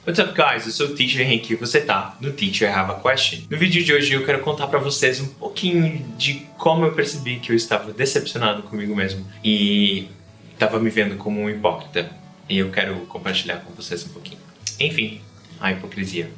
What's up guys, eu sou o Teacher Henrique e você tá no Teacher Have a Question. No vídeo de hoje eu quero contar pra vocês um pouquinho de como eu percebi que eu estava decepcionado comigo mesmo e estava me vendo como um hipócrita. E eu quero compartilhar com vocês um pouquinho. Enfim, a hipocrisia.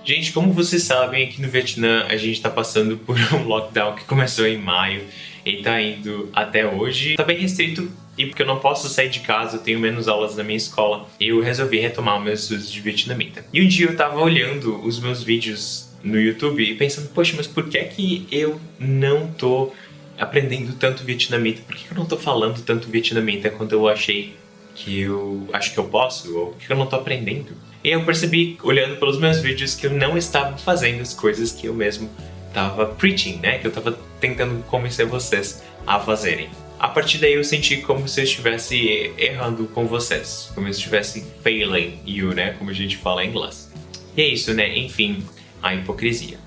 Gente, como vocês sabem, aqui no Vietnã a gente tá passando por um lockdown que começou em maio e tá indo até hoje. Tá bem restrito e porque eu não posso sair de casa, eu tenho menos aulas na minha escola, eu resolvi retomar meus estudos de vietnamita. E um dia eu tava olhando os meus vídeos no YouTube e pensando, poxa, mas por que é que eu não tô aprendendo tanto vietnamita? Por que eu não tô falando tanto vietnamita quando eu achei que eu acho que eu posso? Ou por que eu não tô aprendendo? E eu percebi, olhando pelos meus vídeos, que eu não estava fazendo as coisas que eu mesmo estava preaching, né? Que eu estava tentando convencer vocês a fazerem. A partir daí eu senti como se eu estivesse errando com vocês. Como se eu estivesse failing you, né? Como a gente fala em inglês. E é isso, né? Enfim, a hipocrisia.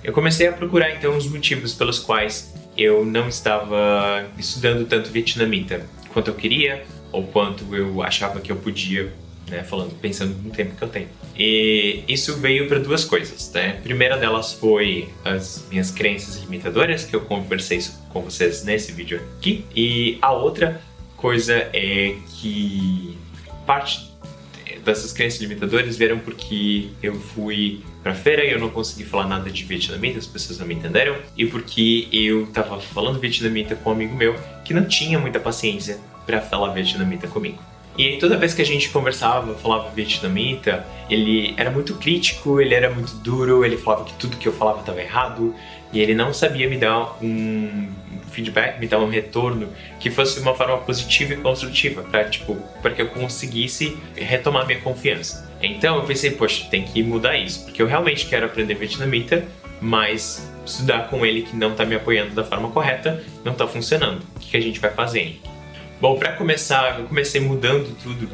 Eu comecei a procurar então os motivos pelos quais eu não estava estudando tanto vietnamita quanto eu queria ou quanto eu achava que eu podia, né, pensando no tempo que eu tenho. E isso veio para duas coisas, né? A primeira delas foi as minhas crenças limitadoras, que eu conversei com vocês nesse vídeo aqui. E a outra coisa é que parte dessas crenças limitadoras vieram porque eu fui pra feira e eu não consegui falar nada de vietnamita, as pessoas não me entenderam. E porque eu tava falando vietnamita com um amigo meu que não tinha muita paciência para falar vietnamita comigo. E aí, toda vez que a gente conversava, falava vietnamita, ele era muito crítico, ele era muito duro, ele falava que tudo que eu falava estava errado e ele não sabia me dar um feedback, me dar um retorno que fosse de uma forma positiva e construtiva para que eu conseguisse retomar minha confiança. Então eu pensei, poxa, tem que mudar isso, porque eu realmente quero aprender vietnamita, mas estudar com ele que não está me apoiando da forma correta não está funcionando. O que a gente vai fazer, hein? Bom, para começar, eu comecei mudando tudo,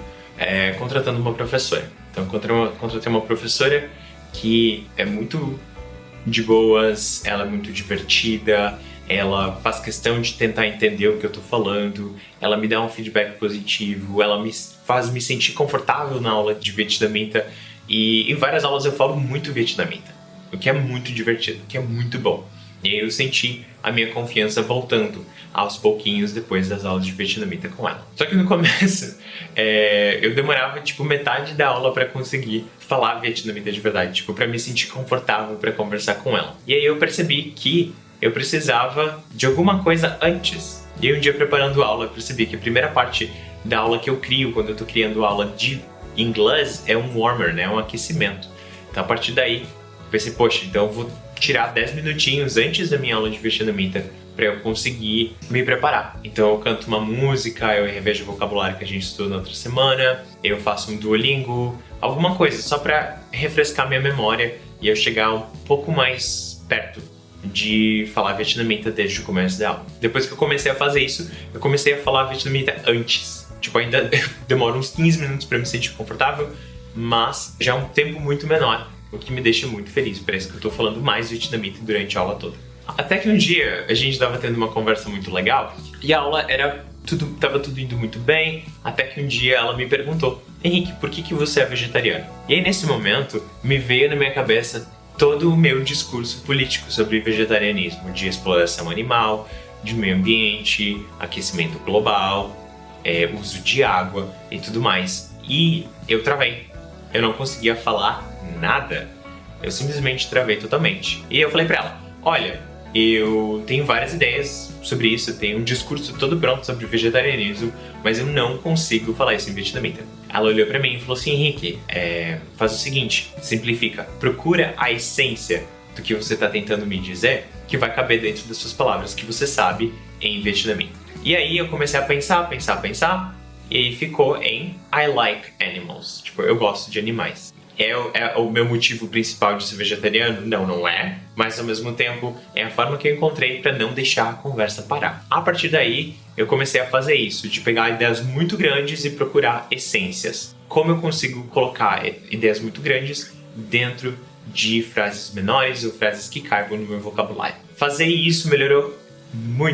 contratando uma professora. Então, contratei uma professora que é muito de boas, ela é muito divertida, ela faz questão de tentar entender o que eu tô falando, ela me dá um feedback positivo, ela me faz me sentir confortável na aula de vietnamita e em várias aulas eu falo muito vietnamita, o que é muito divertido, o que é muito bom. E aí eu senti a minha confiança voltando aos pouquinhos depois das aulas de vietnamita com ela. Só que no começo, eu demorava metade da aula para conseguir falar vietnamita de verdade, para me sentir confortável para conversar com ela. E aí eu percebi que eu precisava de alguma coisa antes. E aí um dia preparando a aula, eu percebi que a primeira parte da aula que eu crio quando eu tô criando aula de inglês é um warmer, né? Um aquecimento. Então a partir daí, eu pensei, poxa, então eu vou tirar 10 minutinhos antes da minha aula de vietnamita para eu conseguir me preparar. Então eu canto uma música, eu revejo o vocabulário que a gente estudou na outra semana, eu faço um Duolingo, alguma coisa só para refrescar minha memória e eu chegar um pouco mais perto de falar vietnamita desde o começo da aula. Depois que eu comecei a fazer isso, eu comecei a falar vietnamita antes. Ainda demora uns 15 minutos para me sentir confortável, mas já é um tempo muito menor, o que me deixa muito feliz. Parece que eu tô falando mais vietnamita durante a aula toda. Até que um dia a gente tava tendo uma conversa muito legal e a aula tava tudo indo muito bem, até que um dia ela me perguntou, Henrique, por que você é vegetariano? E aí nesse momento me veio na minha cabeça todo o meu discurso político sobre vegetarianismo, de exploração animal, de meio ambiente, aquecimento global, uso de água e tudo mais. E eu travei. Eu não conseguia falar nada. Eu simplesmente travei totalmente. E eu falei pra ela, olha, eu tenho várias ideias sobre isso, eu tenho um discurso todo pronto sobre vegetarianismo, mas eu não consigo falar isso em vietnamita. Ela olhou pra mim e falou assim, Henrique, faz o seguinte, simplifica, procura a essência do que você tá tentando me dizer, que vai caber dentro das suas palavras, que você sabe em vietnamita. E aí eu comecei a pensar, e aí ficou em I like animals, eu gosto de animais. É o meu motivo principal de ser vegetariano? Não é. Mas ao mesmo tempo é a forma que eu encontrei para não deixar a conversa parar. A partir daí eu comecei a fazer isso, de pegar ideias muito grandes e procurar essências. Como eu consigo colocar ideias muito grandes dentro de frases menores ou frases que caibam no meu vocabulário. Fazer isso melhorou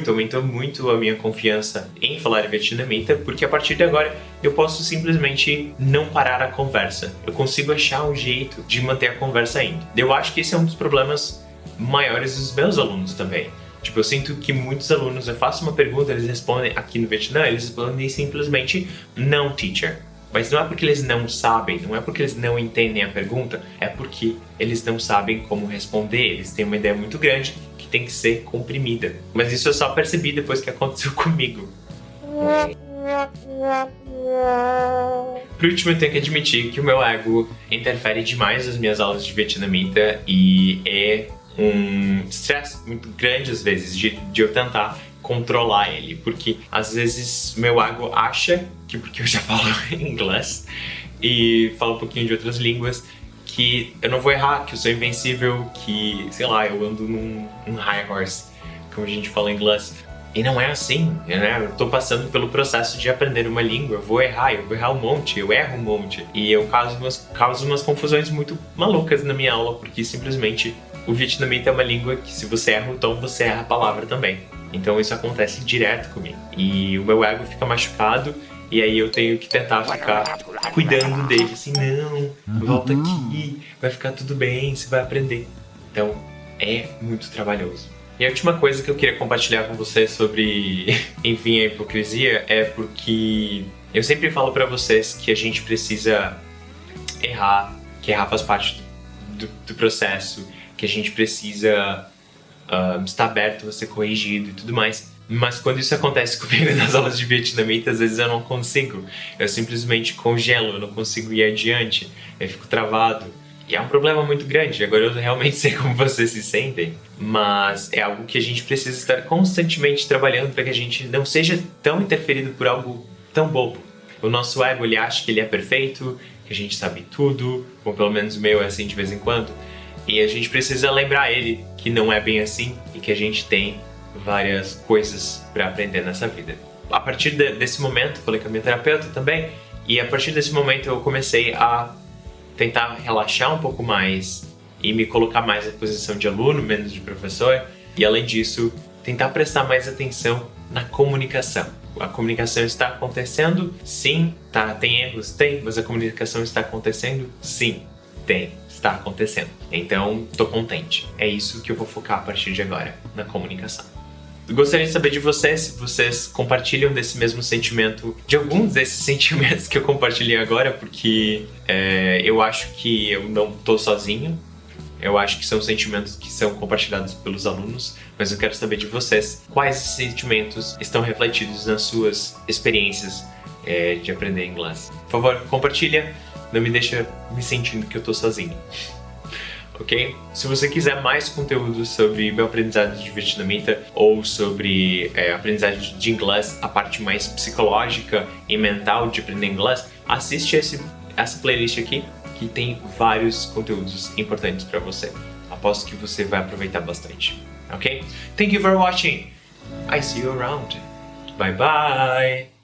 aumentou muito a minha confiança em falar em vietnamita, porque a partir de agora eu posso simplesmente não parar a conversa. Eu consigo achar um jeito de manter a conversa indo. Eu acho que esse é um dos problemas maiores dos meus alunos também. Tipo, eu sinto que muitos alunos, eu faço uma pergunta, eles respondem aqui no Vietnã, eles respondem simplesmente não, teacher. Mas não é porque eles não sabem, não é porque eles não entendem a pergunta, é porque eles não sabem como responder. Eles têm uma ideia muito grande que tem que ser comprimida. Mas isso eu só percebi depois que aconteceu comigo. Por último, eu tenho que admitir que o meu ego interfere demais nas minhas aulas de vietnamita e é um estresse muito grande às vezes de eu tentar controlar ele, porque às vezes meu ego acha que porque eu já falo inglês e falo um pouquinho de outras línguas que eu não vou errar, que eu sou invencível, que, sei lá, eu ando num high horse, como a gente fala em inglês. E não é assim, né? Eu tô passando pelo processo de aprender uma língua, eu vou errar um monte, eu erro um monte. E eu causo umas confusões muito malucas na minha aula, porque simplesmente o vietnamita é uma língua que se você erra o tom, você erra a palavra também. Então isso acontece direto comigo. E o meu ego fica machucado, e aí eu tenho que tentar ficar cuidando dele, assim, não, volta aqui, vai ficar tudo bem, você vai aprender. Então é muito trabalhoso. E a última coisa que eu queria compartilhar com você sobre, enfim, a hipocrisia é porque eu sempre falo pra vocês que a gente precisa errar, que errar faz parte do processo, que a gente precisa estar aberto a ser corrigido e tudo mais. Mas quando isso acontece comigo nas aulas de vietnamita, às vezes eu não consigo. Eu simplesmente congelo, eu não consigo ir adiante, eu fico travado. E é um problema muito grande, agora eu realmente sei como vocês se sentem, mas é algo que a gente precisa estar constantemente trabalhando para que a gente não seja tão interferido por algo tão bobo. O nosso ego, ele acha que ele é perfeito, que a gente sabe tudo, ou pelo menos o meu é assim de vez em quando, e a gente precisa lembrar ele que não é bem assim e que a gente tem várias coisas para aprender nessa vida. A partir desse momento, falei com a minha terapeuta também, e a partir desse momento eu comecei a tentar relaxar um pouco mais e me colocar mais na posição de aluno, menos de professor. E além disso, tentar prestar mais atenção na comunicação. A comunicação está acontecendo? Sim. Tá, tem erros? Tem. Mas a comunicação está acontecendo? Sim. Tem. Está acontecendo. Então, tô contente. É isso que eu vou focar a partir de agora, na comunicação. Gostaria de saber de vocês, se vocês compartilham desse mesmo sentimento, de alguns desses sentimentos que eu compartilhei agora, porque eu acho que eu não tô sozinho, eu acho que são sentimentos que são compartilhados pelos alunos, mas eu quero saber de vocês quais sentimentos estão refletidos nas suas experiências de aprender inglês. Por favor, compartilha, não me deixa me sentindo que eu tô sozinho. Ok? Se você quiser mais conteúdo sobre meu aprendizado de vietnamita ou sobre aprendizagem de inglês, a parte mais psicológica e mental de aprender inglês, assiste essa playlist aqui que tem vários conteúdos importantes para você. Aposto que você vai aproveitar bastante. Ok? Thank you for watching. I see you around. Bye bye.